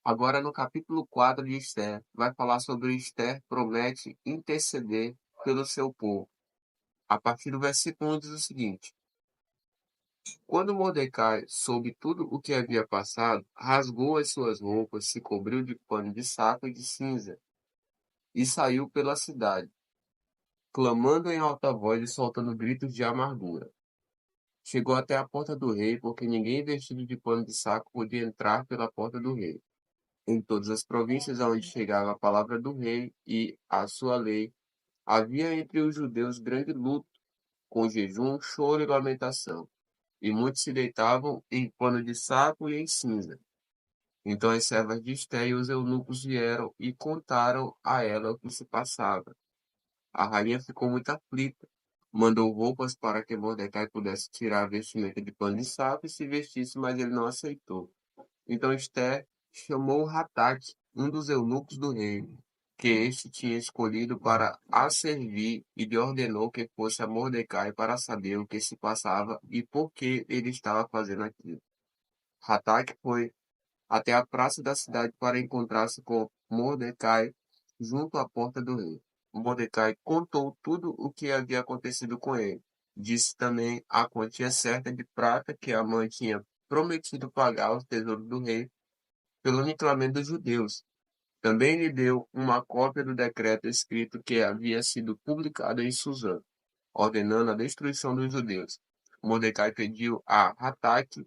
Agora, no capítulo 4 de Esther, vai falar sobre Esther promete interceder pelo seu povo. A partir do versículo 1 diz o seguinte: Quando Mordecai soube tudo o que havia passado, rasgou as suas roupas, se cobriu de pano de saco e de cinza, e saiu pela cidade, clamando em alta voz e soltando gritos de amargura. Chegou até a porta do rei, porque ninguém vestido de pano de saco podia entrar pela porta do rei. Em todas as províncias aonde chegava a palavra do rei e a sua lei, havia entre os judeus grande luto, com jejum, choro e lamentação, e muitos se deitavam em pano de saco e em cinza. Então as servas de Esté e os eunucos vieram e contaram a ela o que se passava. A rainha ficou muito aflita, mandou roupas para que Mordecai pudesse tirar a vestimenta de pano de saco e se vestisse, mas ele não aceitou. Então Esté chamou Hataque, um dos eunucos do rei, que este tinha escolhido para a servir, e lhe ordenou que fosse a Mordecai para saber o que se passava e por que ele estava fazendo aquilo. Hataque foi até a praça da cidade para encontrar-se com Mordecai junto à porta do rei. Mordecai contou tudo o que havia acontecido com ele. Disse também a quantia certa de prata que a mãe tinha prometido pagar ao tesouro do rei pelo aniquilamento dos judeus. Também lhe deu uma cópia do decreto escrito que havia sido publicado em Suzã, ordenando a destruição dos judeus. Mordecai pediu a Hataque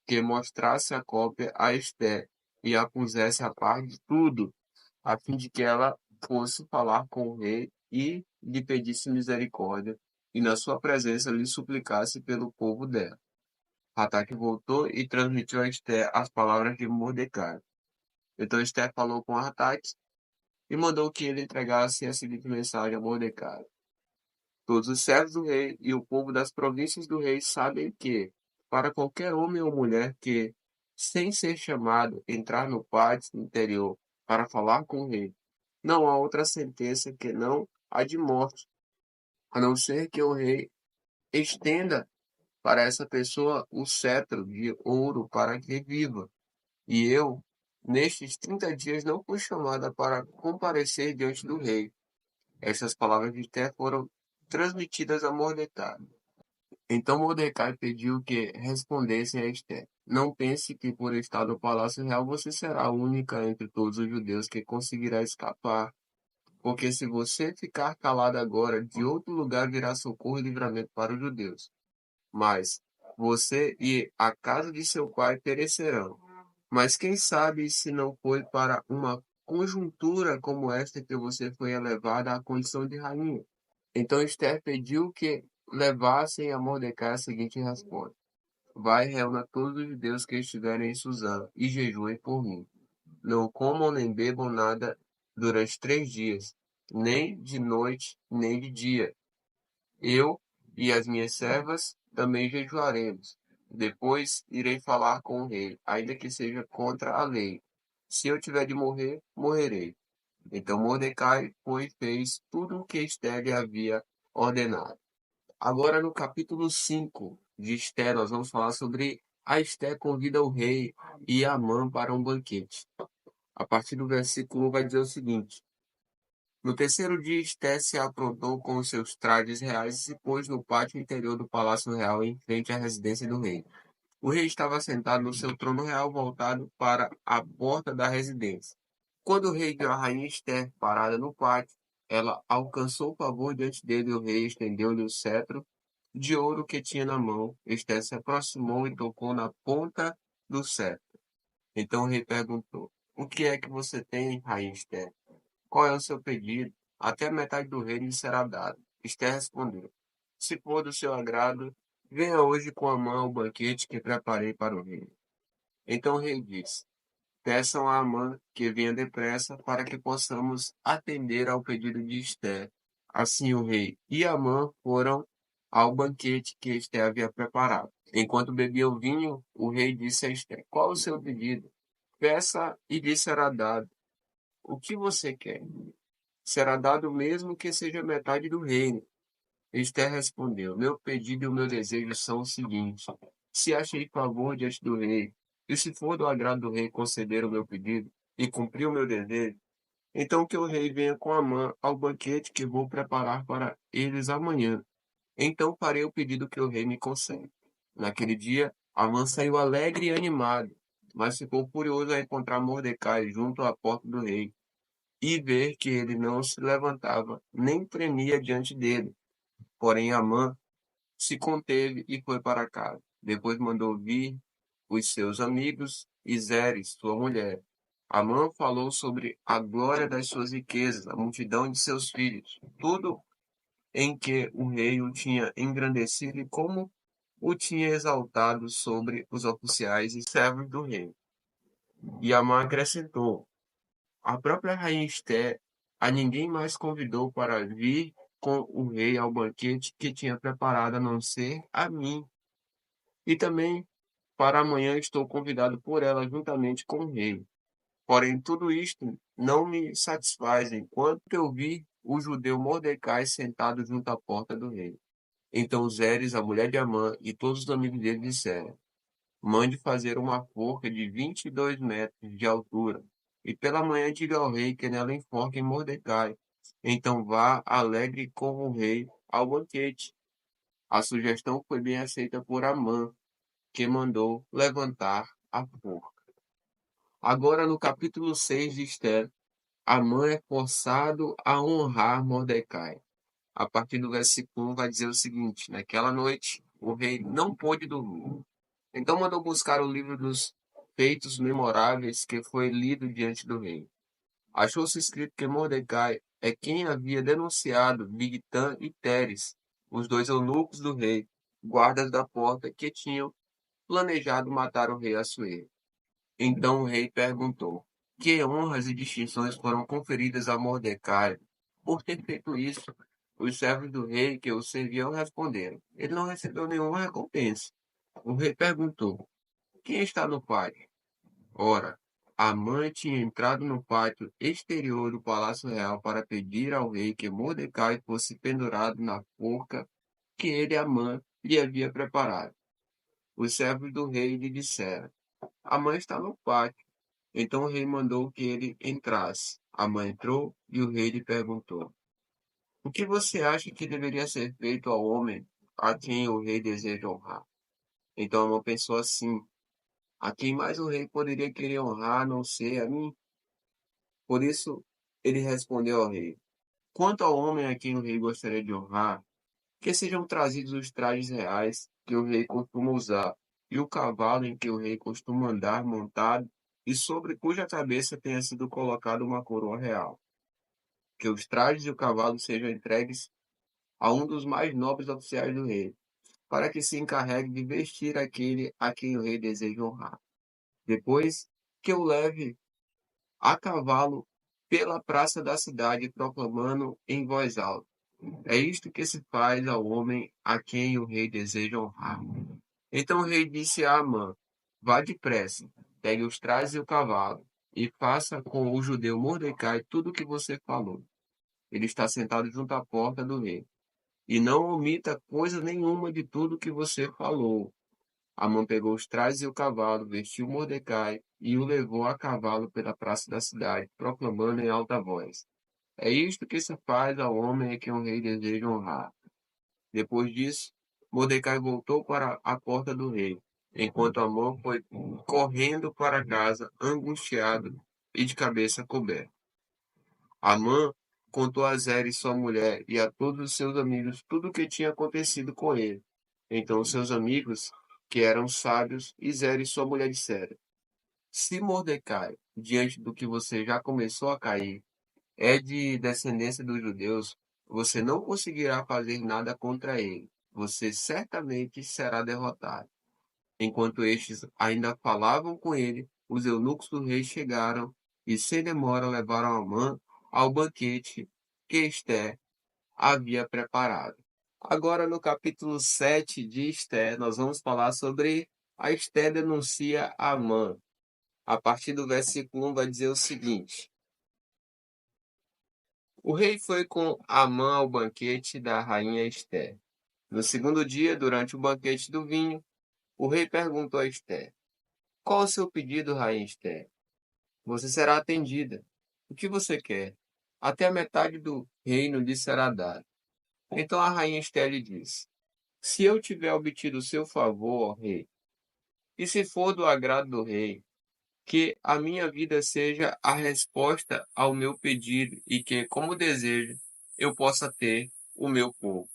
que mostrasse a cópia a Esté e a pusesse a par de tudo, a fim de que ela fosse falar com o rei e lhe pedisse misericórdia, e na sua presença lhe suplicasse pelo povo dela. Hataque voltou e transmitiu a Esté as palavras de Mordecai. Então Esté falou com Hataque e mandou que ele entregasse a seguinte mensagem a Mordecai: Todos os servos do rei e o povo das províncias do rei sabem que, para qualquer homem ou mulher que, sem ser chamado, entrar no pátio interior para falar com o rei, não há outra sentença que não a de morte, a não ser que o rei estenda para essa pessoa o cetro de ouro para que viva. E eu, nestes 30 dias, não fui chamada para comparecer diante do rei. Essas palavras de Té foram transmitidas a Mordecai. Então Mordecai pediu que respondessem a Esté: Não pense que por estar no palácio real você será a única entre todos os judeus que conseguirá escapar, porque se você ficar calado agora, de outro lugar virá socorro e livramento para os judeus. Mas você e a casa de seu pai perecerão. Mas quem sabe se não foi para uma conjuntura como esta que você foi elevada à condição de rainha? Então Esther pediu que levassem a Mordecai a seguinte resposta: Vai, reúna todos os judeus que estiverem em Suzã e jejuem por mim. Não comam nem bebam nada durante 3 dias, nem de noite, nem de dia. Eu e as minhas servas também jejuaremos. Depois irei falar com o rei, ainda que seja contra a lei. Se eu tiver de morrer, morrerei. Então Mordecai foi e fez tudo o que Esther lhe havia ordenado. Agora, no capítulo 5 de Esther, nós vamos falar sobre a Esther convida o rei e Amã para um banquete. A partir do versículo 1 vai dizer o seguinte: No terceiro dia, Esther se aprontou com os seus trajes reais e se pôs no pátio interior do palácio real, em frente à residência do rei. O rei estava sentado no seu trono real, voltado para a porta da residência. Quando o rei viu a rainha Esther parada no pátio, ela alcançou o favor diante dele e o rei estendeu-lhe o cetro de ouro que tinha na mão. Esther se aproximou e tocou na ponta do cetro. Então o rei perguntou: O que é que você tem, rainha Esther? Qual é o seu pedido? Até a metade do reino lhe será dado. Esther respondeu: Se for do seu agrado, venha hoje com a mão ao banquete que preparei para o rei. Então o rei disse: Peçam a Amã que venha depressa para que possamos atender ao pedido de Esther. Assim o rei e Amã foram ao banquete que Esther havia preparado. Enquanto bebia o vinho, o rei disse a Esther: Qual o seu pedido? Peça e lhe será dado. O que você quer? Será dado mesmo que seja metade do reino. Esther respondeu: Meu pedido e o meu desejo são os seguintes: Se achei favor diante do rei, E se for do agrado do rei conceder o meu pedido e cumprir o meu desejo, então que o rei venha com Amã ao banquete que vou preparar para eles amanhã. Então farei o pedido que o rei me concede. Naquele dia, Amã saiu alegre e animado, mas ficou furioso ao encontrar Mordecai junto à porta do rei e ver que ele não se levantava nem tremia diante dele. Porém, Amã se conteve e foi para casa. Depois mandou vir os seus amigos e Zeres, sua mulher. Amã falou sobre a glória das suas riquezas, a multidão de seus filhos, tudo em que o rei o tinha engrandecido e como o tinha exaltado sobre os oficiais e servos do rei. E Amã acrescentou: a própria rainha Esté a ninguém mais convidou para vir com o rei ao banquete que tinha preparado a não ser a mim. E também para amanhã estou convidado por ela juntamente com o rei. Porém, tudo isto não me satisfaz enquanto eu vi o judeu Mordecai sentado junto à porta do rei. Então Zeres, a mulher de Amã, e todos os amigos dele disseram: mande fazer uma forca de 22 metros de altura, e pela manhã diga ao rei que nela enforquem Mordecai. Então vá alegre com o rei ao banquete. A sugestão foi bem aceita por Amã, que mandou levantar a forca. Agora, no capítulo 6 de Esther, Amã é forçado a honrar Mordecai. A partir do versículo 1 vai dizer o seguinte: naquela noite, o rei não pôde dormir. Então mandou buscar o livro dos feitos memoráveis que foi lido diante do rei. Achou-se escrito que Mordecai é quem havia denunciado Bigtã e Teres, os dois eunucos do rei, guardas da porta que tinham planejado matar o rei Assuero. Então o rei perguntou: que honras e distinções foram conferidas a Mordecai por ter feito isso? Os servos do rei que o serviam responderam: ele não recebeu nenhuma recompensa. O rei perguntou: quem está no pátio? Ora, Amã tinha entrado no pátio exterior do palácio real para pedir ao rei que Mordecai fosse pendurado na forca que ele, Amã, lhe havia preparado. Os servos do rei lhe disseram: Amã está no pátio. Então o rei mandou que ele entrasse. Amã entrou e o rei lhe perguntou: o que você acha que deveria ser feito ao homem a quem o rei deseja honrar? Então Amã pensou assim: a quem mais o rei poderia querer honrar a não ser a mim? Por isso ele respondeu ao rei: quanto ao homem a quem o rei gostaria de honrar, que sejam trazidos os trajes reais que o rei costuma usar, e o cavalo em que o rei costuma andar montado, e sobre cuja cabeça tenha sido colocada uma coroa real. Que os trajes e o cavalo sejam entregues a um dos mais nobres oficiais do rei, para que se encarregue de vestir aquele a quem o rei deseja honrar. Depois, que o leve a cavalo pela praça da cidade, proclamando em voz alta: é isto que se faz ao homem a quem o rei deseja honrar. Então o rei disse a Amã: vá depressa, pegue os trajes e o cavalo, e faça com o judeu Mordecai tudo o que você falou. Ele está sentado junto à porta do rei. E não omita coisa nenhuma de tudo que você falou. Amã pegou os trajes e o cavalo, vestiu Mordecai e o levou a cavalo pela praça da cidade, proclamando em alta voz: é isto que se faz ao homem a quem o rei deseja honrar. Depois disso, Mordecai voltou para a porta do rei, enquanto Amã foi correndo para casa, angustiado e de cabeça coberta. Amã contou a Zeres, sua mulher, e a todos os seus amigos tudo o que tinha acontecido com ele. Então os seus amigos, que eram sábios, e Zeres, sua mulher, disseram: se Mordecai, diante do que você já começou a cair, é de descendência dos judeus, você não conseguirá fazer nada contra ele. Você certamente será derrotado. Enquanto estes ainda falavam com ele, os eunucos do rei chegaram e, sem demora, levaram Amã ao banquete que Esté havia preparado. Agora, no capítulo 7 de Esté, nós vamos falar sobre a Esté denuncia Amã. A partir do versículo 1 vai dizer o seguinte: o rei foi com Amã ao banquete da rainha Esté. No segundo dia, durante o banquete do vinho, o rei perguntou a Esté: Qual o seu pedido, rainha Esther? Você será atendida. O que você quer? Até a metade do reino lhe será dada. Então a rainha Esther lhe disse: Se eu tiver obtido o seu favor, ó rei, e se for do agrado do rei, que a minha vida seja a resposta ao meu pedido e que, como desejo, eu possa ter o meu povo.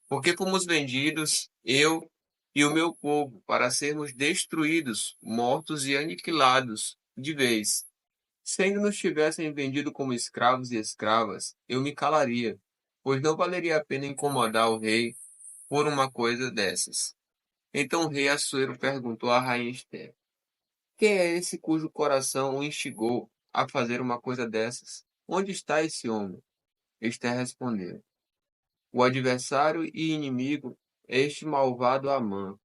Porque fomos vendidos, eu e o meu povo, para sermos destruídos, mortos e aniquilados de vez. Se ainda nos tivessem vendido como escravos e escravas, eu me calaria, pois não valeria a pena incomodar o rei por uma coisa dessas. Então o rei Assuero perguntou à rainha Esther: Quem é esse cujo coração o instigou a fazer uma coisa dessas? Onde está esse homem? Esther respondeu: O adversário e inimigo é este malvado Amã.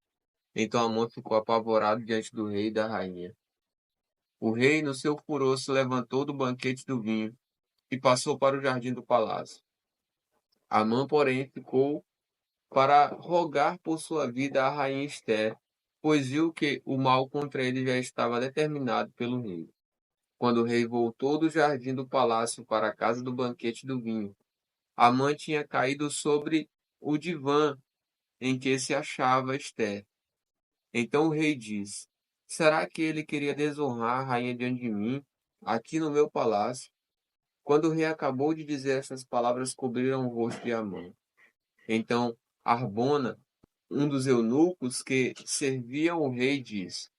Então Amã ficou apavorado diante do rei e da rainha. O rei, no seu furor, se levantou do banquete do vinho e passou para o jardim do palácio. Amã, porém, ficou para rogar por sua vida à rainha Esther, pois viu que o mal contra ele já estava determinado pelo rei. Quando o rei voltou do jardim do palácio para a casa do banquete do vinho, Amã tinha caído sobre o divã em que se achava Esther. Então o rei disse: Será que ele queria desonrar a rainha diante de mim, aqui no meu palácio? Quando o rei acabou de dizer essas palavras, cobriram o rosto de Amã. Então Arbona, um dos eunucos que serviam o rei, disse: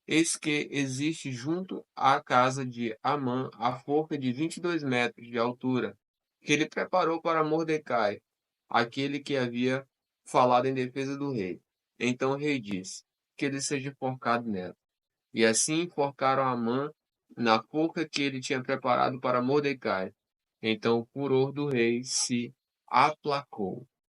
Eis que existe junto à casa de Amã a forca de 22 metros de altura, que ele preparou para Mordecai, aquele que havia falado em defesa do rei. Então o rei disse: Que ele seja enforcado nela. E assim enforcaram Amã na forca que ele tinha preparado para Mordecai. Então o furor do rei se aplacou.